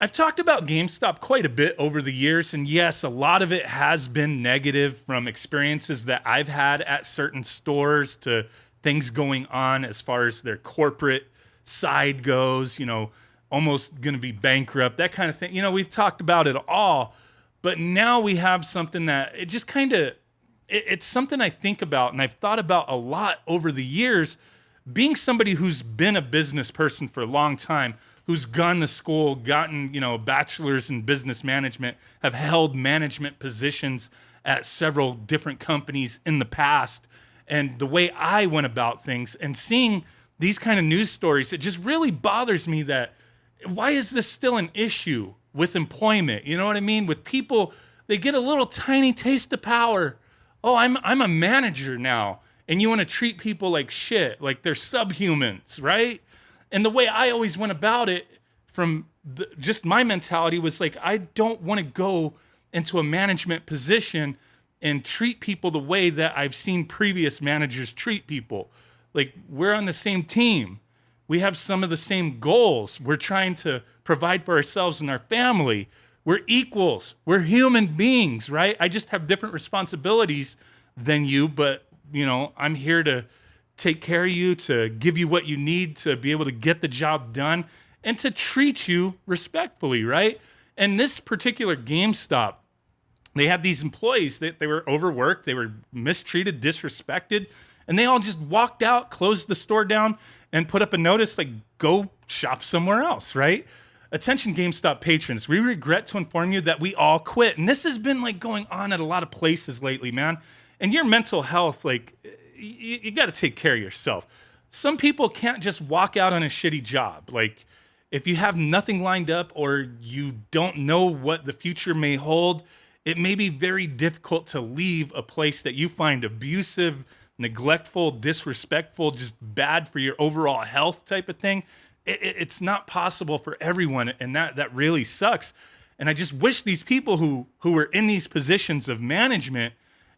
I've talked about GameStop quite a bit over the years, and yes, a lot of it has been negative from experiences that I've had at certain stores to things going on as far as their corporate side goes, almost going to be bankrupt, that kind of thing. We've talked about it all, but now we have something that it just kind of it's something I think about and I've thought about a lot over the years, being somebody who's been a business person for a long time, who's gone to school, gotten, bachelor's in business management, have held management positions at several different companies in the past. And the way I went about things and seeing these kind of news stories, it just really bothers me that why is this still an issue with employment? You know what I mean? With people, they get a little tiny taste of power. Oh, I'm a manager now. And you want to treat people like shit, like they're subhumans, right? And the way I always went about it from just my mentality was like, I don't want to go into a management position and treat people the way that I've seen previous managers treat people. Like, we're on the same team. We have some of the same goals. We're trying to provide for ourselves and our family. We're equals. We're human beings, right? I just have different responsibilities than you, but I'm here to take care of you, to give you what you need to be able to get the job done and to treat you respectfully, right? And this particular GameStop, they had these employees that they were overworked, they were mistreated, disrespected, and they all just walked out, closed the store down, and put up a notice like, go shop somewhere else, right? Attention GameStop patrons, we regret to inform you that we all quit. And this has been like going on at a lot of places lately, man. And your mental health, like, you got to take care of yourself. Some people can't just walk out on a shitty job. Like, if you have nothing lined up or you don't know what the future may hold, it may be very difficult to leave a place that you find abusive, neglectful, disrespectful, just bad for your overall health type of thing. It's not possible for everyone, and that really sucks. And I just wish these people who were in these positions of management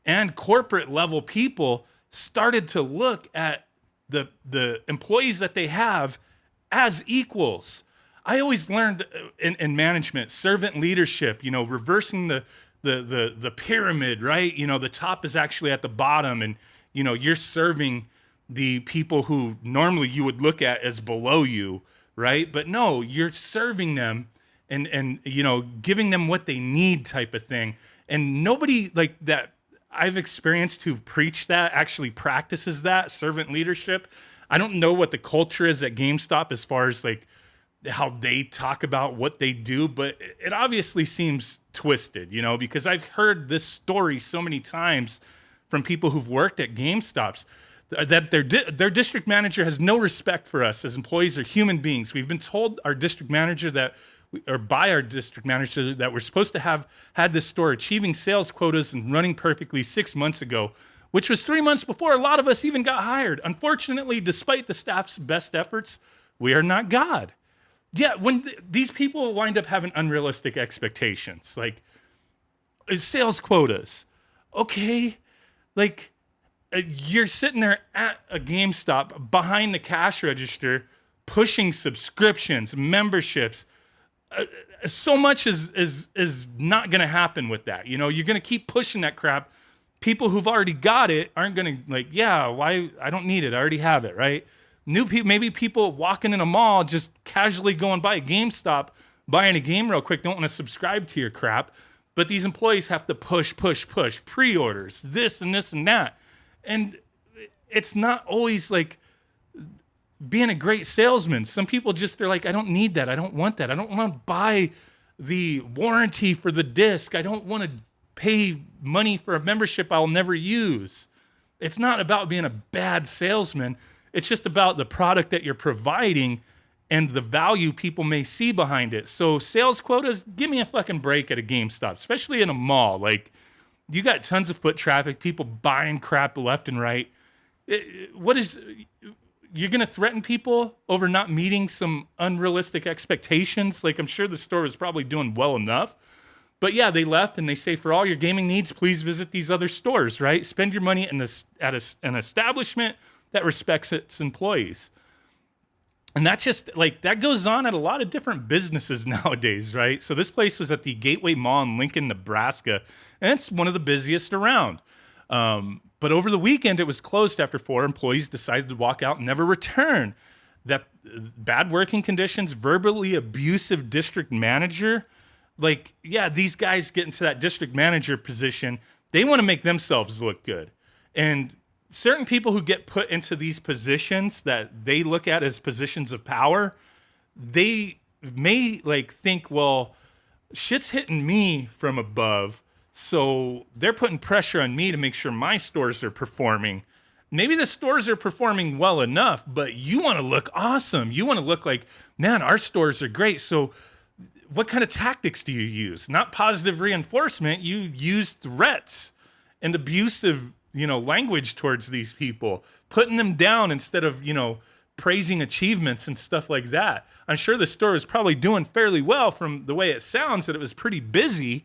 and corporate level people started to look at the employees that they have as equals. I always learned in management, servant leadership, reversing the pyramid, right? The top is actually at the bottom, and you're serving the people who normally you would look at as below you, right? But no, you're serving them and giving them what they need type of thing. And nobody like that I've experienced who've preached that actually practices that servant leadership. I don't know what the culture is at GameStop as far as like how they talk about what they do, but it obviously seems twisted, because I've heard this story so many times from people who've worked at GameStops that their district manager has no respect for us as employees or human beings. We've been told our district manager by our district manager that we're supposed to have had this store achieving sales quotas and running perfectly 6 months ago, which was 3 months before a lot of us even got hired. Unfortunately, despite the staff's best efforts, we are not God. Yeah, when these people wind up having unrealistic expectations, like sales quotas, okay, like you're sitting there at a GameStop behind the cash register, pushing subscriptions, memberships. So much is not going to happen with that. You're going to keep pushing that crap. People who've already got it aren't going to why? I don't need it. I already have it, right? New people, maybe people walking in a mall, just casually going by a GameStop, buying a game real quick, don't want to subscribe to your crap. But these employees have to push, pre-orders, this and this and that. And it's not always like being a great salesman. Some people just are like, I don't need that. I don't want that. I don't want to buy the warranty for the disc. I don't want to pay money for a membership I'll never use. It's not about being a bad salesman. It's just about the product that you're providing and the value people may see behind it. So sales quotas, give me a fucking break at a GameStop, especially in a mall. Like, you got tons of foot traffic, people buying crap left and right. You're going to threaten people over not meeting some unrealistic expectations? Like, I'm sure the store was probably doing well enough. But yeah, they left and they say, for all your gaming needs, please visit these other stores, right? Spend your money at an establishment that respects its employees. And that just like that goes on at a lot of different businesses nowadays, right? So this place was at the Gateway Mall in Lincoln, Nebraska, and it's one of the busiest around. But over the weekend, it was closed after 4 employees decided to walk out and never return. That bad working conditions, verbally abusive district manager, like yeah, these guys get into that district manager position. They want to make themselves look good, and certain people who get put into these positions that they look at as positions of power, they may like think, well, shit's hitting me from above, so they're putting pressure on me to make sure my stores are performing. Maybe the stores are performing well enough, but you want to look awesome. You want to look like, man, our stores are great. So what kind of tactics do you use? Not positive reinforcement. You use threats and abusive, language towards these people, putting them down instead of, praising achievements and stuff like that. I'm sure the store was probably doing fairly well from the way it sounds, that it was pretty busy,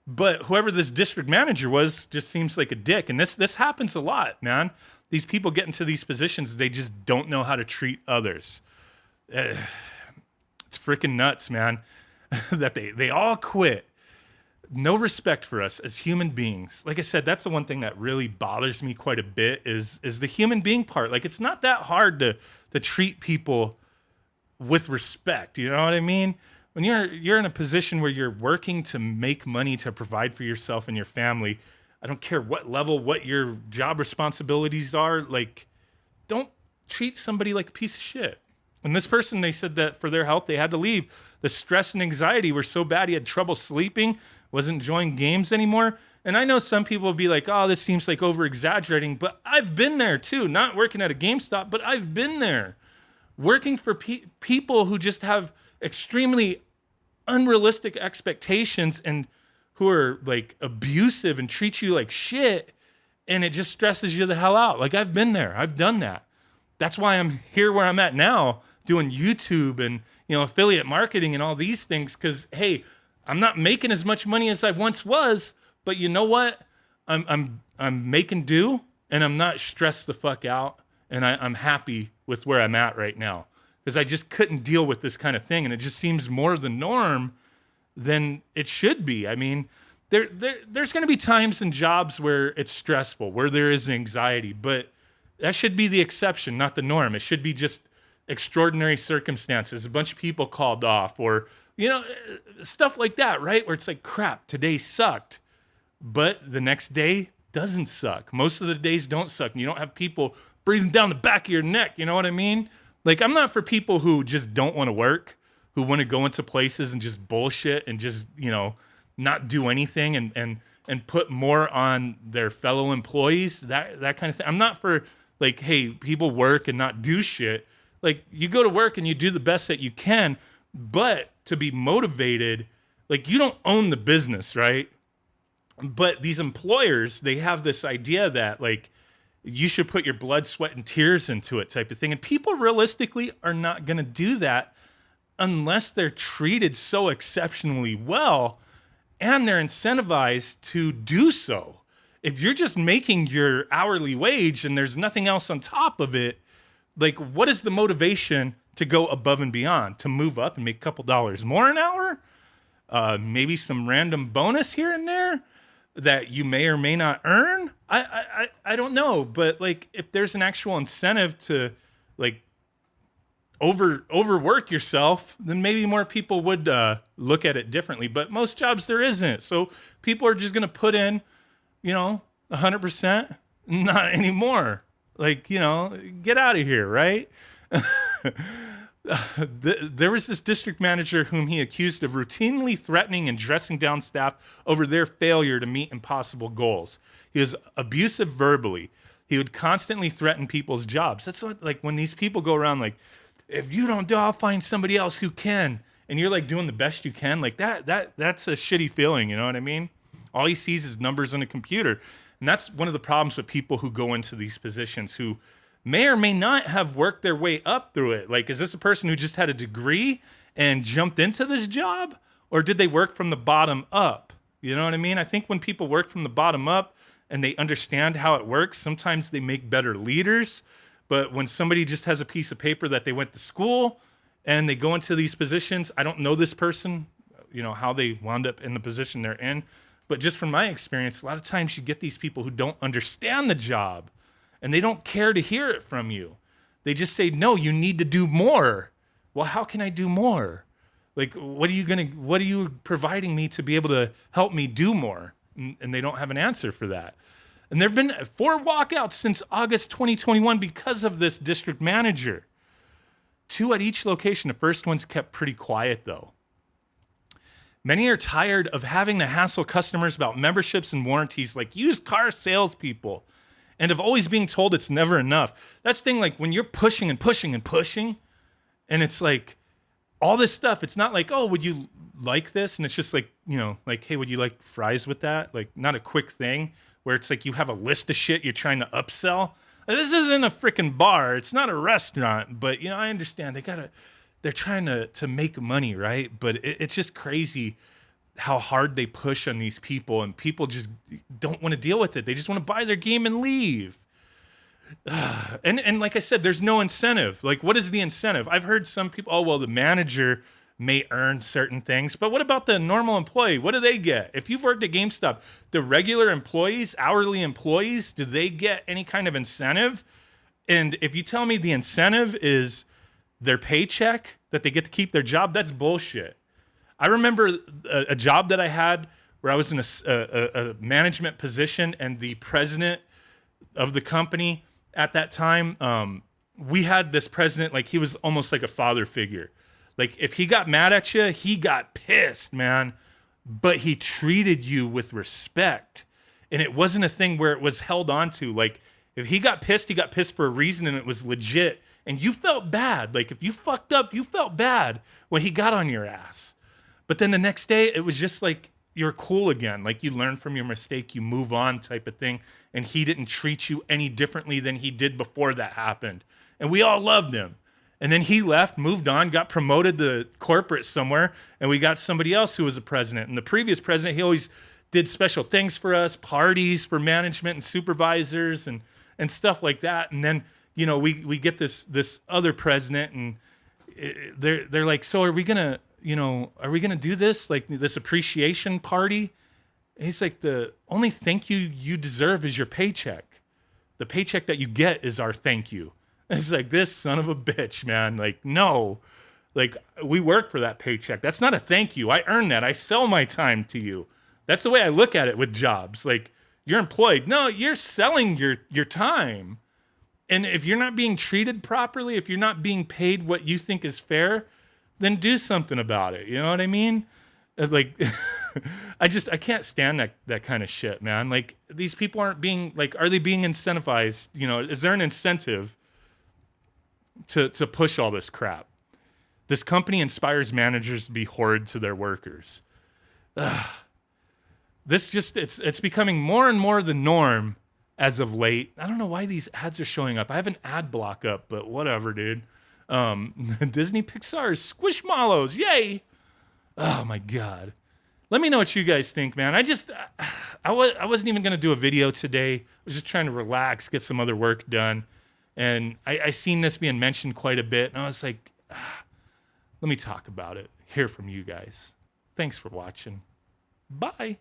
but whoever this district manager was just seems like a dick. And this happens a lot, man. These people get into these positions, they just don't know how to treat others. It's freaking nuts, man, that they all quit. No respect for us as human beings. Like I said, that's the one thing that really bothers me quite a bit is the human being part. Like it's not that hard to treat people with respect. You know what I mean? When you're in a position where you're working to make money to provide for yourself and your family, I don't care what level, what your job responsibilities are, like don't treat somebody like a piece of shit. And this person, they said that for their health, they had to leave. The stress and anxiety were so bad, he had trouble sleeping, wasn't enjoying games anymore. And I know some people will be like, oh, this seems like over-exaggerating, but I've been there too. Not working at a GameStop, but I've been there. Working for people who just have extremely unrealistic expectations and who are like abusive and treat you like shit, and it just stresses you the hell out. Like I've been there. I've done that. That's why I'm here where I'm at now, doing YouTube and affiliate marketing and all these things. Because hey, I'm not making as much money as I once was, but you know what? I'm making do, and I'm not stressed the fuck out, and I'm happy with where I'm at right now because I just couldn't deal with this kind of thing, and it just seems more the norm than it should be. I mean, there's going to be times in jobs where it's stressful, where there is anxiety, but that should be the exception, not the norm. It should be just extraordinary circumstances, a bunch of people called off, or stuff like that, right? Where it's like, crap, today sucked, but the next day doesn't suck. Most of the days don't suck, and you don't have people breathing down the back of your neck. You know what I mean? Like, I'm not for people who just don't want to work, who want to go into places and just bullshit and just, not do anything and put more on their fellow employees, that kind of thing. I'm not for like, hey, people work and not do shit. Like, you go to work and you do the best that you can, but to be motivated, like, you don't own the business, right? But these employers, they have this idea that like you should put your blood, sweat, and tears into it type of thing. And people realistically are not going to do that unless they're treated so exceptionally well and they're incentivized to do so. If you're just making your hourly wage and there's nothing else on top of it, like what is the motivation to go above and beyond, to move up and make a couple dollars more an hour? Maybe some random bonus here and there that you may or may not earn. I don't know, but like if there's an actual incentive to like overwork yourself, then maybe more people would look at it differently. But most jobs there isn't. So people are just going to put in, 100%, not anymore. Like, get out of here, right? There was this district manager whom he accused of routinely threatening and dressing down staff over their failure to meet impossible goals. He was abusive verbally. He would constantly threaten people's jobs. That's what, like, when these people go around like, if you don't do, I'll find somebody else who can. And you're like doing the best you can. Like that's a shitty feeling. You know what I mean? All he sees is numbers on a computer. And that's one of the problems with people who go into these positions who may or may not have worked their way up through it. Like, is this a person who just had a degree and jumped into this job? Or did they work from the bottom up? You know what I mean? I think when people work from the bottom up and they understand how it works, sometimes they make better leaders. But when somebody just has a piece of paper that they went to school and they go into these positions, I don't know this person, how they wound up in the position they're in. But just from my experience, a lot of times you get these people who don't understand the job and they don't care to hear it from you. They just say, no, you need to do more. Well, how can I do more? Like, what are you providing me to be able to help me do more? And they don't have an answer for that. And there have been 4 walkouts since August 2021 because of this district manager. 2 at each location. The first one's kept pretty quiet, though. Many are tired of having to hassle customers about memberships and warranties like used car salespeople, and of always being told it's never enough. That's the thing, like when you're pushing and pushing and pushing, and it's like all this stuff, it's not like, oh, would you like this? And it's just like, like, hey, would you like fries with that? Like, not a quick thing where it's like you have a list of shit you're trying to upsell. This isn't a freaking bar. It's not a restaurant. But, I understand they're trying to make money, right? But it's just crazy how hard they push on these people, and people just don't want to deal with it. They just want to buy their game and leave. And like I said, there's no incentive. Like, what is the incentive? I've heard some people, oh, well, the manager may earn certain things, but what about the normal employee? What do they get? If you've worked at GameStop, the regular employees, hourly employees, do they get any kind of incentive? And if you tell me the incentive is their paycheck, that they get to keep their job, that's bullshit. I remember a job that I had where I was in a management position, and the president of the company at that time, we had this president, like he was almost like a father figure. Like if he got mad at you, he got pissed, man. But he treated you with respect. And it wasn't a thing where it was held on to. Like if he got pissed for a reason, and it was legit. And you felt bad. Like if you fucked up, you felt bad when he got on your ass. But then the next day, it was just like you're cool again. Like you learn from your mistake, you move on type of thing. And he didn't treat you any differently than he did before that happened. And we all loved him. And then he left, moved on, got promoted to corporate somewhere. And we got somebody else who was a president. And the previous president, he always did special things for us, parties for management and supervisors and stuff like that. And then, we get this other president, and they're like, so are we gonna do this, like this appreciation party? And he's like, the only thank you deserve is your paycheck. The paycheck that you get is our thank you. And it's like, this son of a bitch, man. Like, no, like we work for that paycheck. That's not a thank you. I earn that. I sell my time to you. That's the way I look at it with jobs. Like you're employed. No, you're selling your time. And if you're not being treated properly, if you're not being paid what you think is fair, then do something about it. You know what I mean? Like, I can't stand that kind of shit, man. Like these people aren't being like, are they being incentivized? Is there an incentive to push all this crap? This company inspires managers to be horrid to their workers. It's becoming more and more the norm as of late. I don't know why these ads are showing up. I have an ad block up, but whatever, dude. Disney Pixar Squishmallows, yay! Oh my god. Let me know what you guys think, man. I wasn't even gonna do a video today. I was just trying to relax, get some other work done, and I seen this being mentioned quite a bit, and I was like, let me talk about it. Hear from you guys. Thanks for watching. Bye.